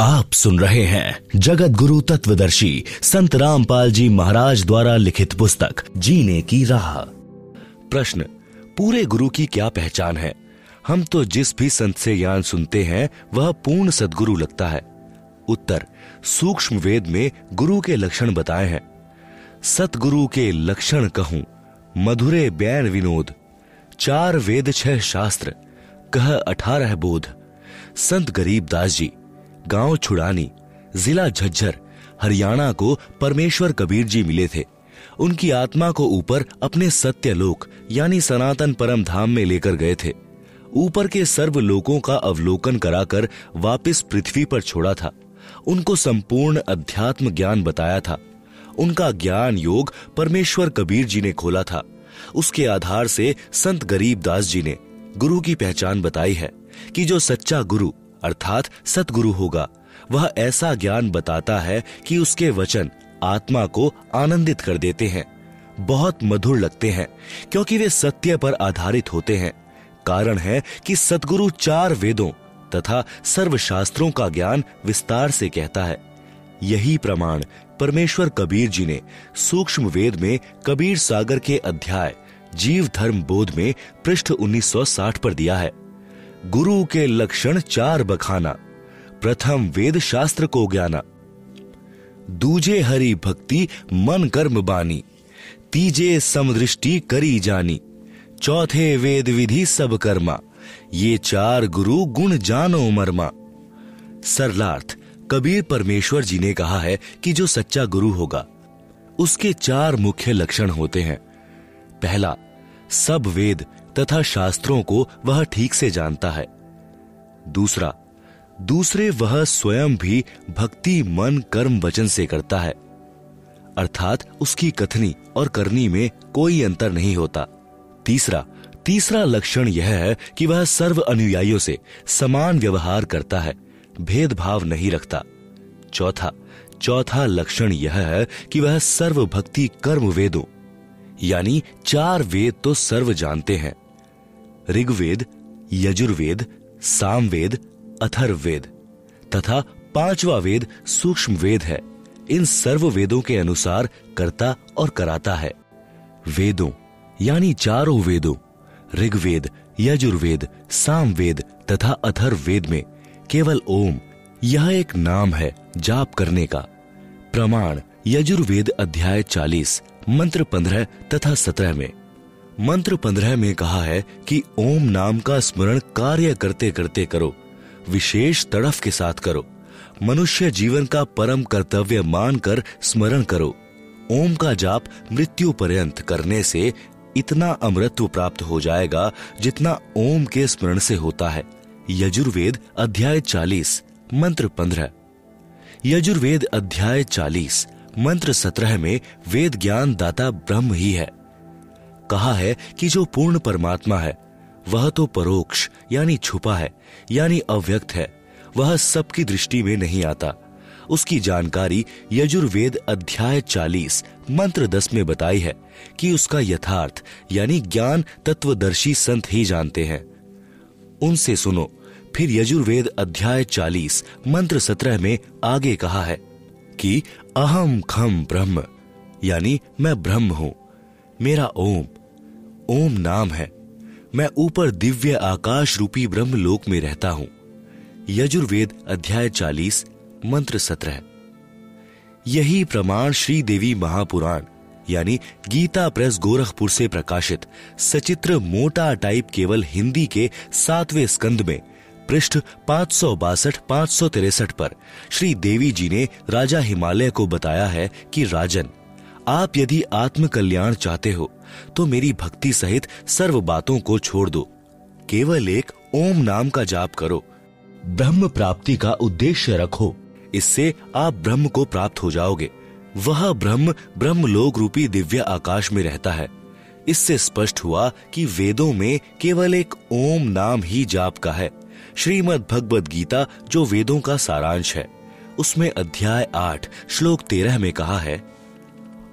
आप सुन रहे हैं जगत गुरु तत्वदर्शी संत रामपाल जी महाराज द्वारा लिखित पुस्तक जीने की राह। प्रश्न, पूरे गुरु की क्या पहचान है? हम तो जिस भी संत से ज्ञान सुनते हैं वह पूर्ण सद्गुरु लगता है। उत्तर, सूक्ष्म वेद में गुरु के लक्षण बताए हैं। सतगुरु के लक्षण कहूं, मधुरे बैन विनोद, 4 वेद 6 शास्त्र, कह 18 बोध। संत गरीबदास जी, गांव छुड़ानी, जिला झज्जर, हरियाणा को परमेश्वर कबीर जी मिले थे। उनकी आत्मा को ऊपर अपने सत्यलोक यानी सनातन परम धाम में लेकर गए थे। ऊपर के सर्व लोकों का अवलोकन कराकर वापस पृथ्वी पर छोड़ा था। उनको संपूर्ण अध्यात्म ज्ञान बताया था। उनका ज्ञान योग परमेश्वर कबीर जी ने खोला था। उसके आधार से संत गरीबदास जी ने गुरु की पहचान बताई है कि जो सच्चा गुरु अर्थात सतगुरु होगा वह ऐसा ज्ञान बताता है कि उसके वचन आत्मा को आनंदित कर देते हैं, बहुत मधुर लगते हैं, क्योंकि वे सत्य पर आधारित होते हैं। कारण है कि सतगुरु 4 वेदों तथा सर्व शास्त्रों का ज्ञान विस्तार से कहता है। यही प्रमाण परमेश्वर कबीर जी ने सूक्ष्म वेद में कबीर सागर के अध्याय जीव धर्म बोध में पृष्ठ 1960 पर दिया है। गुरु के लक्षण 4 बखाना, प्रथम वेद शास्त्र को ज्ञाना, दूजे हरि भक्ति मन कर्म बानी, तीजे समदृष्टि करी जानी, चौथे वेद विधि सब कर्मा, ये 4 गुरु गुण जानो मर्मा। सरलार्थ, कबीर परमेश्वर जी ने कहा है कि जो सच्चा गुरु होगा उसके 4 मुख्य लक्षण होते हैं। पहला, सब वेद तथा शास्त्रों को वह ठीक से जानता है। दूसरे वह स्वयं भी भक्ति मन कर्म वचन से करता है, अर्थात उसकी कथनी और करनी में कोई अंतर नहीं होता। तीसरा लक्षण यह है कि वह सर्व अनुयायियों से समान व्यवहार करता है, भेदभाव नहीं रखता। चौथा लक्षण यह है कि वह सर्व भक्ति कर्म वेदों यानी 4 वेद तो सर्व जानते हैं, ऋग्वेद, यजुर्वेद, सामवेद, अथर्ववेद तथा 5वां वेद सूक्ष्म वेद है। इन सर्व वेदों के अनुसार करता और कराता है। वेदों यानी 4 वेदों ऋग्वेद, यजुर्वेद, सामवेद तथा अथर्ववेद में केवल ओम यह एक नाम है जाप करने का। प्रमाण यजुर्वेद अध्याय 40 मंत्र 15 तथा 17 में। मंत्र 15 में कहा है कि ओम नाम का स्मरण कार्य करते करते करो, विशेष तड़फ के साथ करो, मनुष्य जीवन का परम कर्तव्य मानकर स्मरण करो। ओम का जाप मृत्यु पर्यंत करने से इतना अमरत्व प्राप्त हो जाएगा जितना ओम के स्मरण से होता है। यजुर्वेद अध्याय 40 मंत्र 15। यजुर्वेद अध्याय 40 मंत्र 17 में वेद ज्ञान दाता ब्रह्म ही है। कहा है कि जो पूर्ण परमात्मा है वह तो परोक्ष यानी छुपा है यानी अव्यक्त है, वह सबकी दृष्टि में नहीं आता। उसकी जानकारी यजुर्वेद अध्याय 40 मंत्र 10 में बताई है कि उसका यथार्थ यानी ज्ञान तत्वदर्शी संत ही जानते हैं। उनसे सुनो। फिर यजुर्वेद अध्याय 40 मंत्र 17 में आगे कहा है कि अहम खम ब्रह्म यानी मैं ब्रह्म हूं, मेरा ओम नाम है, मैं ऊपर दिव्य आकाश रूपी ब्रह्म लोक में रहता हूं। यजुर्वेद अध्याय 40 मंत्र 17। यही प्रमाण श्री देवी महापुराण यानी गीता प्रेस गोरखपुर से प्रकाशित सचित्र मोटा टाइप केवल हिंदी के 7वें स्कंद में पृष्ठ 562-563 पर श्री देवी जी ने राजा हिमालय को बताया है कि राजन, आप यदि आत्म कल्याण चाहते हो तो मेरी भक्ति सहित सर्व बातों को छोड़ दो, केवल एक ओम नाम का जाप करो, ब्रह्म प्राप्ति का उद्देश्य रखो, इससे आप ब्रह्म को प्राप्त हो जाओगे। वह ब्रह्मलोक रूपी दिव्य आकाश में रहता है। इससे स्पष्ट हुआ कि वेदों में केवल एक ओम नाम ही जाप का है। श्रीमद् भगवद गीता जो वेदों का सारांश है उसमें अध्याय 8 श्लोक 13 में कहा है,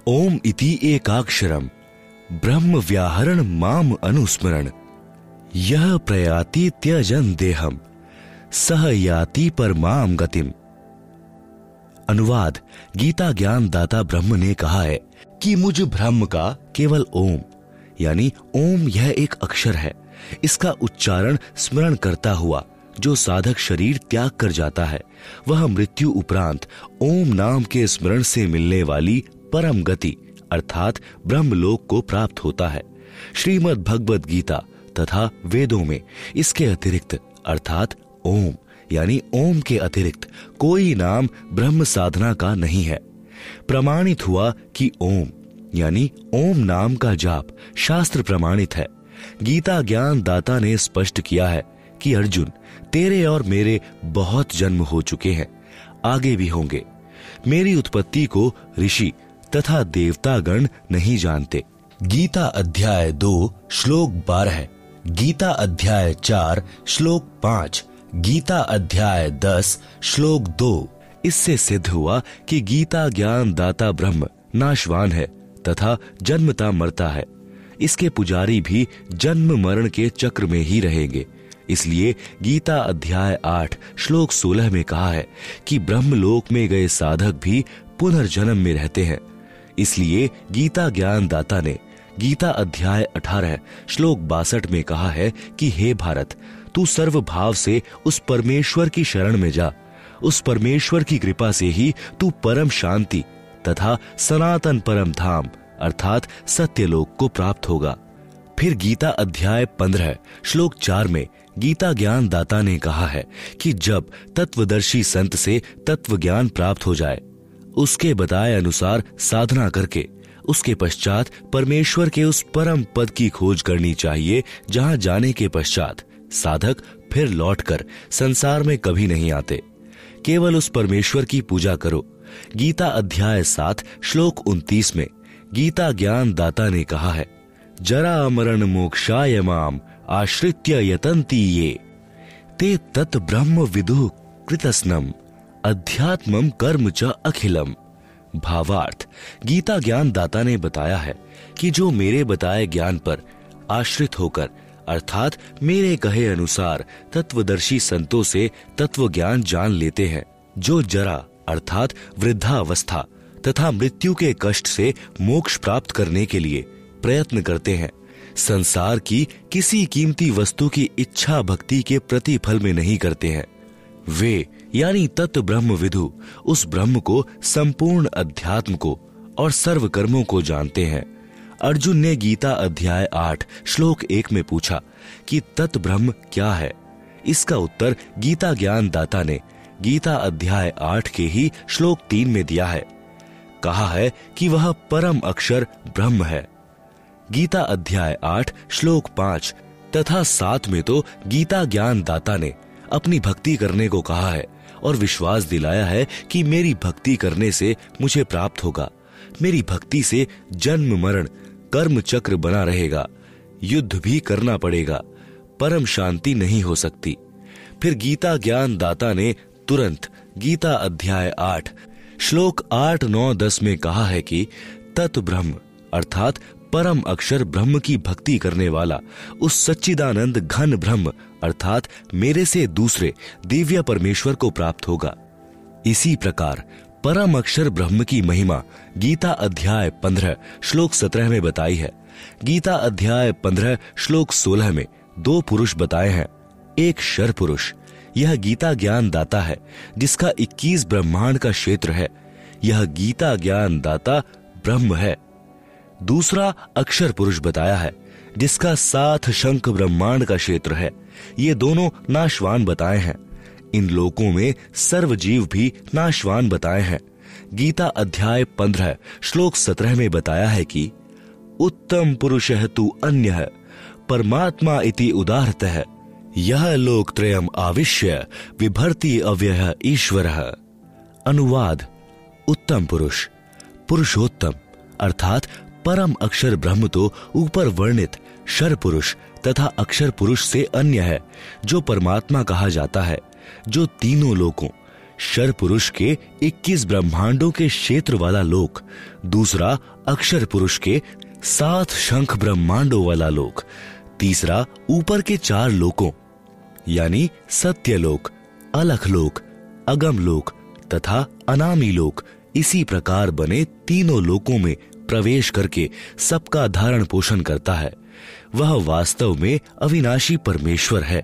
ओम इति एकाक्षरम ब्रह्म व्याहरण माम अनुस्मरण, यह प्रयाति त्यजन देहम सह याति परमाम गतिम। अनुवाद गीता ज्ञान दाता ब्रह्म ने कहा है कि मुझ ब्रह्म का केवल ओम यानी ओम यह एक अक्षर है। इसका उच्चारण स्मरण करता हुआ जो साधक शरीर त्याग कर जाता है वह मृत्यु उपरांत ओम नाम के स्मरण से मिलने वाली परम गति अर्थात ब्रह्मलोक को प्राप्त होता है। श्रीमद् भगवद गीता तथा वेदों में इसके अतिरिक्त अर्थात ओम यानी ओम के अतिरिक्त कोई नाम ब्रह्म साधना का नहीं है। प्रमाणित हुआ कि ओम यानी ओम नाम का जाप शास्त्र प्रमाणित है। गीता ज्ञान दाता ने स्पष्ट किया है कि अर्जुन तेरे और मेरे बहुत जन्म हो चुके हैं, आगे भी होंगे। मेरी उत्पत्ति को ऋषि तथा देवतागण नहीं जानते। गीता अध्याय 2 श्लोक 12, गीता अध्याय 4 श्लोक 5, गीता अध्याय 10 श्लोक 2। इससे सिद्ध हुआ कि गीता ज्ञान दाता ब्रह्म नाशवान है तथा जन्मता मरता है। इसके पुजारी भी जन्म मरण के चक्र में ही रहेंगे। इसलिए गीता अध्याय 8 श्लोक 16 में कहा है कि ब्रह्मलोक में गए साधक भी पुनर्जन्म में रहते हैं। इसलिए गीता ज्ञान दाता ने गीता अध्याय 18 श्लोक 62 में कहा है कि हे भारत, तू सर्व भाव से उस परमेश्वर की शरण में जा। उस परमेश्वर की कृपा से ही तू परम शांति तथा सनातन परम धाम अर्थात सत्यलोक को प्राप्त होगा। फिर गीता अध्याय 15 श्लोक 4 में गीता ज्ञान दाता ने कहा है कि जब तत्वदर्शी संत से तत्व ज्ञान प्राप्त हो जाए, उसके बताए अनुसार साधना करके उसके पश्चात परमेश्वर के उस परम पद की खोज करनी चाहिए, जहां जाने के पश्चात साधक फिर लौटकर संसार में कभी नहीं आते। केवल उस परमेश्वर की पूजा करो। गीता अध्याय 7 श्लोक 29 में गीता ज्ञान दाता ने कहा है, जरा मरण मोक्षाय माम आश्रित्य यतन्ति ये ते तत् ब्रह्म विदुः कृतस्नम अध्यात्मम कर्म च अखिलम। भावार्थ, गीता ज्ञान दाता ने बताया है कि जो मेरे बताए ज्ञान पर आश्रित होकर अर्थात मेरे कहे अनुसार तत्वदर्शी संतों से तत्व ज्ञान जान लेते हैं, जो जरा अर्थात वृद्धावस्था तथा मृत्यु के कष्ट से मोक्ष प्राप्त करने के लिए प्रयत्न करते हैं, संसार की किसी कीमती वस्तु की इच्छा भक्ति के प्रतिफल में नहीं करते हैं, वे यानी तत् ब्रह्म विदु उस ब्रह्म को, संपूर्ण अध्यात्म को और सर्व कर्मों को जानते हैं। अर्जुन ने गीता अध्याय 8 श्लोक 1 में पूछा कि तत् ब्रह्म क्या है। इसका उत्तर गीता ज्ञान दाता ने गीता अध्याय 8 के ही श्लोक 3 में दिया है। कहा है कि वह परम अक्षर ब्रह्म है। गीता अध्याय 8 श्लोक 5 तथा 7 में तो गीता ज्ञान दाता ने अपनी भक्ति करने को कहा है और विश्वास दिलाया है कि मेरी भक्ति करने से मुझे प्राप्त होगा। मेरी भक्ति से जन्म मरण कर्म चक्र बना रहेगा, युद्ध भी करना पड़ेगा, परम शांति नहीं हो सकती। फिर गीता ज्ञान दाता ने तुरंत गीता अध्याय 8 श्लोक 8, 9, 10 में कहा है कि तत् ब्रह्म अर्थात परम अक्षर ब्रह्म की भक्ति करने वाला उस सच्चिदानंद घन ब्रह्म अर्थात मेरे से दूसरे दिव्य परमेश्वर को प्राप्त होगा। इसी प्रकार परम अक्षर ब्रह्म की महिमा गीता अध्याय 15 श्लोक 17 में बताई है। गीता अध्याय 15 श्लोक 16 में 2 पुरुष बताए हैं। एक शर पुरुष, यह गीता ज्ञान दाता है जिसका 21 ब्रह्मांड का क्षेत्र है। यह गीता ज्ञान दाता ब्रह्म है। दूसरा अक्षर पुरुष बताया है जिसका 7 शंख ब्रह्मांड का क्षेत्र है। ये दोनों नाशवान बताए हैं। इन लोकों में सर्व जीव भी नाशवान बताए हैं। गीता अध्याय 15 श्लोक 17 में बताया है कि उत्तम पुरुषः तु अन्यः परमात्मा इति उदाहरतः यह लोकत्रयम् आविश्य विभर्ति अव्ययः ईश्वरः। अनुवाद, उत्तम पुरुष, पुरुषोत्तम अर्थात परम अक्षर ब्रह्म तो ऊपर वर्णित शर पुरुष तथा अक्षर पुरुष से अन्य है, जो परमात्मा कहा जाता है, जो तीनों लोकों शर पुरुष के 21 ब्रह्मांडों के क्षेत्र वाला लोक, दूसरा अक्षर पुरुष के 7 शंख ब्रह्मांडों वाला लोक, तीसरा ऊपर के 4 लोकों यानी सत्यलोक, अलख लोक, अगम लोक तथा अनामी लोक इसी प्रकार बने तीनों लोकों में प्रवेश करके सबका धारण पोषण करता है। वह वास्तव में अविनाशी परमेश्वर है।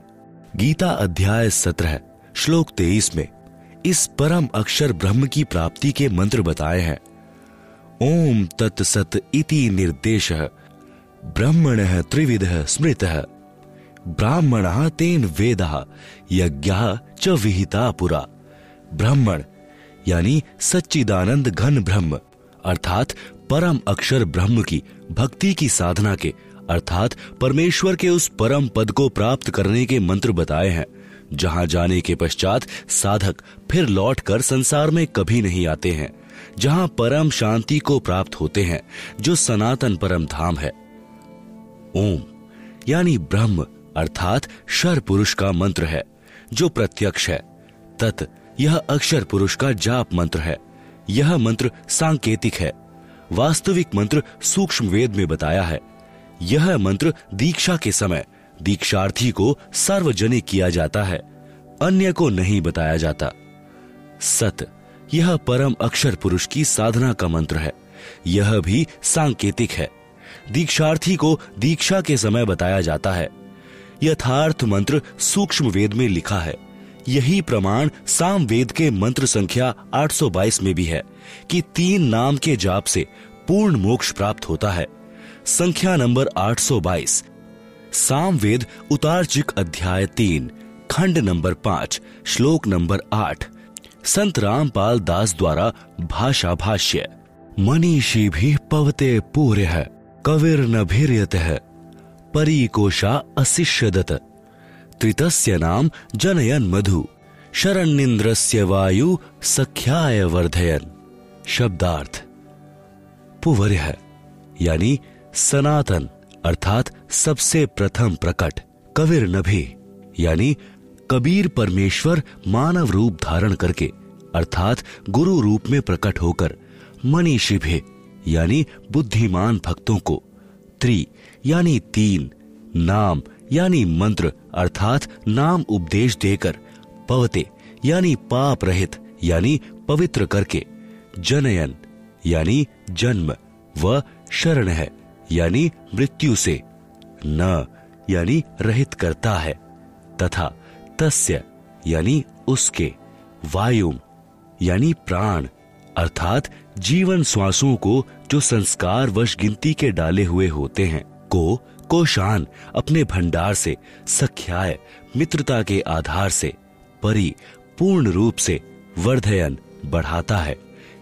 गीता अध्याय 17 श्लोक 23 में इस परम अक्षर ब्रह्म की प्राप्ति के मंत्र बताए हैं। ओम तत्सत इति निर्देशः ब्रह्मणः त्रिविधः स्मृतः ब्राह्मणः तेन वेदः यज्ञः च विहिता पुरा। ब्राह्मण यानी सच्चिदानंद घन ब्रह्म अर्थात परम अक्षर ब्रह्म की भक्ति की साधना के अर्थात परमेश्वर के उस परम पद को प्राप्त करने के मंत्र बताए हैं, जहां जाने के पश्चात साधक फिर लौटकर संसार में कभी नहीं आते हैं, जहां परम शांति को प्राप्त होते हैं, जो सनातन परम धाम है। ओम यानी ब्रह्म अर्थात शर पुरुष का मंत्र है जो प्रत्यक्ष है। तत् यह अक्षर पुरुष का जाप मंत्र है। यह मंत्र सांकेतिक है। वास्तविक मंत्र सूक्ष्म वेद में बताया है। यह मंत्र दीक्षा के समय दीक्षार्थी को सार्वजनिक किया जाता है, अन्य को नहीं बताया जाता। सत यह परम अक्षर पुरुष की साधना का मंत्र है। यह भी सांकेतिक है। दीक्षार्थी को दीक्षा के समय बताया जाता है। यथार्थ मंत्र सूक्ष्म वेद में लिखा है। यही प्रमाण साम वेद के मंत्र संख्या 822 में भी है कि 3 नाम के जाप से पूर्ण मोक्ष प्राप्त होता है। संख्या नंबर 822 साम वेद उतारचिक अध्याय 3 खंड नंबर 5 श्लोक नंबर 8 संत रामपाल दास द्वारा भाषा भाष्य। मनीषी भी पवते पूर्य कविर न भीर्यत परीकोशा अशिष्यदत त्रितस्य नाम जनयन मधु शरण्येन्द्रस्य वायु सख्याय वर्धयन। शब्दार्थ पुवर्य यानी सनातन अर्थात सबसे प्रथम प्रकट। कविर नभि यानी कबीर परमेश्वर मानव रूप धारण करके अर्थात गुरु रूप में प्रकट होकर मनीषी भी यानी बुद्धिमान भक्तों को, त्रि यानी 3, नाम यानी मंत्र अर्थात नाम उपदेश देकर, पवते यानी पाप रहित यानी पवित्र करके, जनयन यानी जन्म व शरण है यानी मृत्यु से, न यानी रहित करता है, तथा तस्य यानी उसके, वायु यानी प्राण अर्थात जीवन श्वासों को जो संस्कार वश गिनती के डाले हुए होते हैं, कोशान अपने भंडार से, सख्याय मित्रता के आधार से, परि पूर्ण रूप से, वर्धयन बढ़ाता है,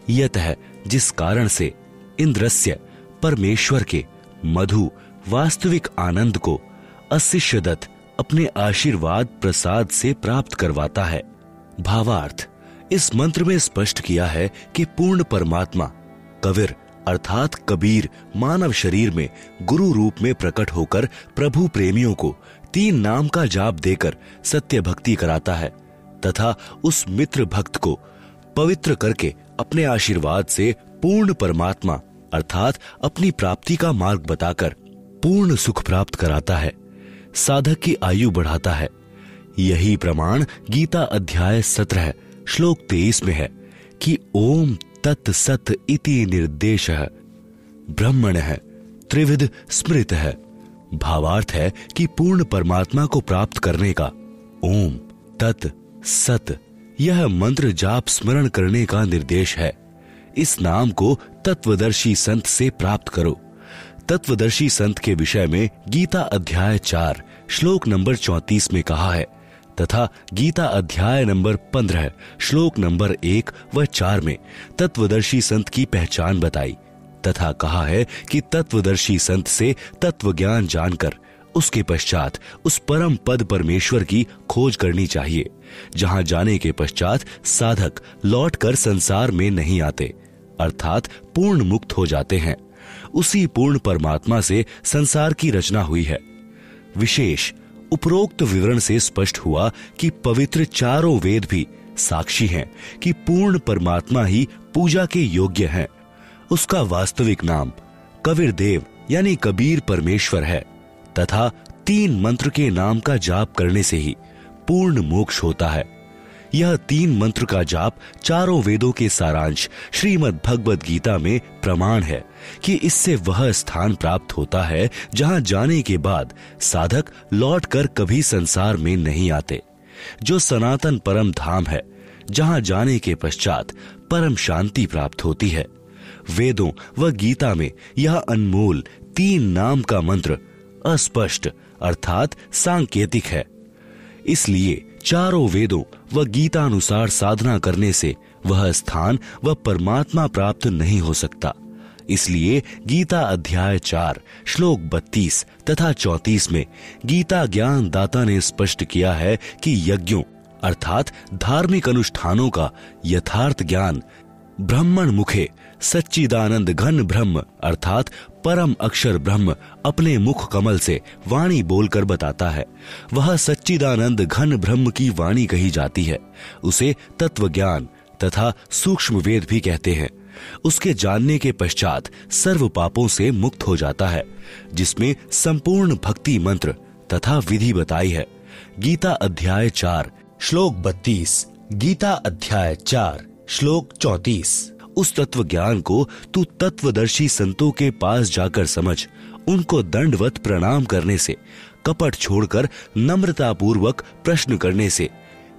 यतः जिस कारण से, इंद्रस्य परमेश्वर के, मधु वास्तविक आनंद को, अशिष्यदत अपने आशीर्वाद प्रसाद से प्राप्त करवाता है। भावार्थ इस मंत्र में स्पष्ट किया है कि पूर्ण परमात्मा कविर अर्थात कबीर मानव शरीर में गुरु रूप में प्रकट होकर प्रभु प्रेमियों को 3 नाम का जाप देकर सत्य भक्ति कराता है तथा उस मित्र भक्त को पवित्र करके अपने आशीर्वाद से पूर्ण परमात्मा अर्थात अपनी प्राप्ति का मार्ग बताकर पूर्ण सुख प्राप्त कराता है, साधक की आयु बढ़ाता है। यही प्रमाण गीता अध्याय 17 श्लोक 23 में है कि ओम तत्सत इति निर्देशः ब्रह्मणः त्रिविध स्मृतः। भावार्थ है कि पूर्ण परमात्मा को प्राप्त करने का ओम तत् सत यह मंत्र जाप स्मरण करने का निर्देश है। इस नाम को तत्वदर्शी संत से प्राप्त करो। तत्वदर्शी संत के विषय में गीता अध्याय 4 श्लोक नंबर 34 में कहा है तथा गीता अध्याय नंबर 15 श्लोक नंबर 1 व 4 में तत्वदर्शी संत की पहचान बताई तथा कहा है कि तत्वदर्शी संत से तत्व ज्ञान जानकर उसके पश्चात उस परम पद परमेश्वर की खोज करनी चाहिए, जहां जाने के पश्चात साधक लौटकर संसार में नहीं आते अर्थात पूर्ण मुक्त हो जाते हैं। उसी पूर्ण परमात्मा से संसार की रचना हुई है। विशेष उपरोक्त विवरण से स्पष्ट हुआ कि पवित्र चारों वेद भी साक्षी हैं कि पूर्ण परमात्मा ही पूजा के योग्य हैं। उसका वास्तविक नाम कबीर देव यानी कबीर परमेश्वर है तथा 3 मंत्र के नाम का जाप करने से ही पूर्ण मोक्ष होता है। यह 3 मंत्र का जाप चारों वेदों के सारांश श्रीमद् भगवद गीता में प्रमाण है कि इससे वह स्थान प्राप्त होता है जहां जाने के बाद साधक लौटकर कभी संसार में नहीं आते, जो सनातन परम धाम है, जहां जाने के पश्चात परम शांति प्राप्त होती है। वेदों व गीता में यह अनमोल 3 नाम का मंत्र अस्पष्ट अर्थात सांकेतिक है। इसलिए चारों वेदों व गीता अनुसार साधना करने से वह स्थान व परमात्मा प्राप्त नहीं हो सकता। इसलिए गीता अध्याय 4 श्लोक 32 तथा 34 में गीता ज्ञान दाता ने स्पष्ट किया है कि यज्ञों अर्थात धार्मिक अनुष्ठानों का यथार्थ ज्ञान ब्रह्मण मुखे सच्चिदानंद घन ब्रह्म अर्थात परम अक्षर ब्रह्म अपने मुख कमल से वाणी बोलकर बताता है। वह सच्चिदानंद घन ब्रह्म की वाणी कही जाती है। उसे तत्व ज्ञान तथा सूक्ष्म वेद भी कहते हैं। उसके जानने के पश्चात सर्व पापों से मुक्त हो जाता है, जिसमें संपूर्ण भक्ति मंत्र तथा विधि बताई है। गीता अध्याय 4 श्लोक 32, गीता अध्याय 4 श्लोक 34। उस तत्व ज्ञान को तू तत्वदर्शी संतों के पास जाकर समझ। उनको दंडवत प्रणाम करने से, कपट छोड़कर नम्रता पूर्वक प्रश्न करने से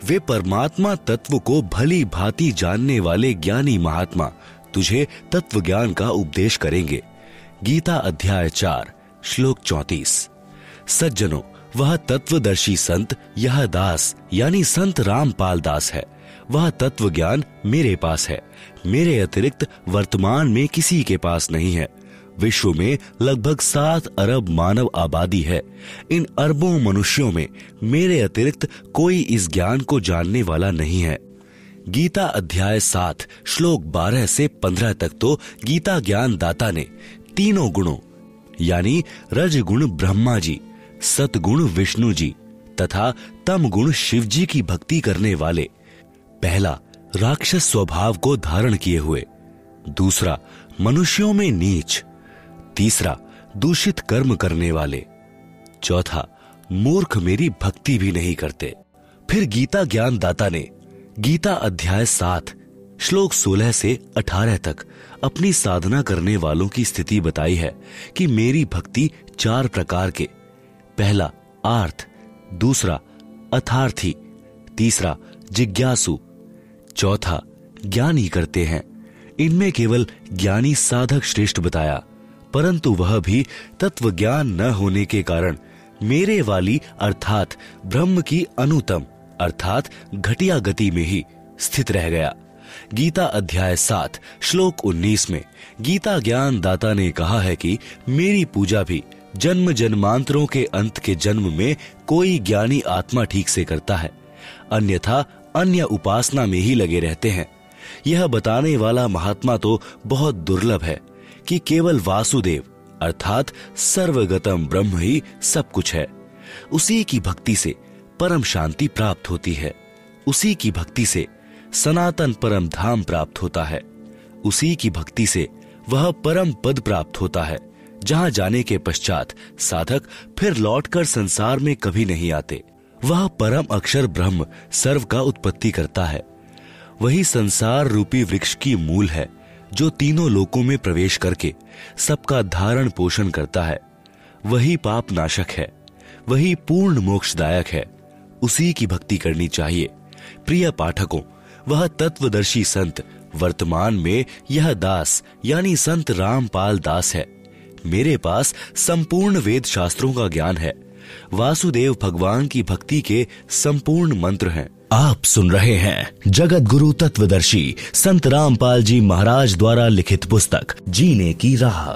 वे परमात्मा तत्व को भली भांति जानने वाले ज्ञानी महात्मा तुझे तत्व ज्ञान का उपदेश करेंगे। गीता अध्याय 4 श्लोक 34। सज्जनों, वह तत्वदर्शी संत यह दास यानी संत रामपाल दास है। वह तत्व ज्ञान मेरे पास है। मेरे अतिरिक्त वर्तमान में किसी के पास नहीं है। विश्व में लगभग 7 अरब मानव आबादी है। इन अरबों मनुष्यों में मेरे अतिरिक्त कोई इस ज्ञान को जानने वाला नहीं है। गीता अध्याय 7 श्लोक 12 से 15 तक तो गीता ज्ञान दाता ने तीनों गुणों यानी रजगुण ब्रह्मा जी, सतगुण विष्णु जी तथा तम गुण शिव जी की भक्ति करने वाले, पहला राक्षस स्वभाव को धारण किए हुए, दूसरा मनुष्यों में नीच, तीसरा दूषित कर्म करने वाले, चौथा मूर्ख मेरी भक्ति भी नहीं करते। फिर गीता ज्ञान दाता ने गीता अध्याय 7 श्लोक 16 से 18 तक अपनी साधना करने वालों की स्थिति बताई है कि मेरी भक्ति 4 प्रकार के, पहला आर्थ, दूसरा अथार्थी, तीसरा जिज्ञासु, चौथा ज्ञानी करते हैं। इनमें केवल ज्ञानी साधक श्रेष्ठ बताया, परंतु वह भी तत्व ज्ञान न होने के कारण मेरे वाली अर्थात ब्रह्म की अनुतम अर्थात घटिया गति में ही स्थित रह गया। गीता अध्याय 7 श्लोक 19 में गीता ज्ञान दाता ने कहा है कि मेरी पूजा भी जन्म जन्मांतरों के अंत के जन्म में कोई ज्ञानी आत्मा ठीक से करता है, अन्यथा अन्य उपासना में ही लगे रहते हैं। यह बताने वाला महात्मा तो बहुत दुर्लभ है कि केवल वासुदेव अर्थात सर्वगतम ब्रह्म ही सब कुछ है। उसी की भक्ति से परम शांति प्राप्त होती है। उसी की भक्ति से सनातन परम धाम प्राप्त होता है। उसी की भक्ति से वह परम पद प्राप्त होता है, जहां जाने के पश्चात साधक फिर लौटकर संसार में कभी नहीं आते। वह परम अक्षर ब्रह्म सर्व का उत्पत्ति करता है। वही संसार रूपी वृक्ष की मूल है, जो तीनों लोकों में प्रवेश करके सबका धारण पोषण करता है। वही पाप नाशक है, वही पूर्ण मोक्षदायक है। उसी की भक्ति करनी चाहिए। प्रिय पाठकों, वह तत्वदर्शी संत वर्तमान में यह दास यानी संत रामपाल दास है। मेरे पास संपूर्ण वेद शास्त्रों का ज्ञान है। वासुदेव भगवान की भक्ति के संपूर्ण मंत्र हैं। आप सुन रहे हैं जगत गुरु तत्वदर्शी संत रामपाल जी महाराज द्वारा लिखित पुस्तक जीने की राह।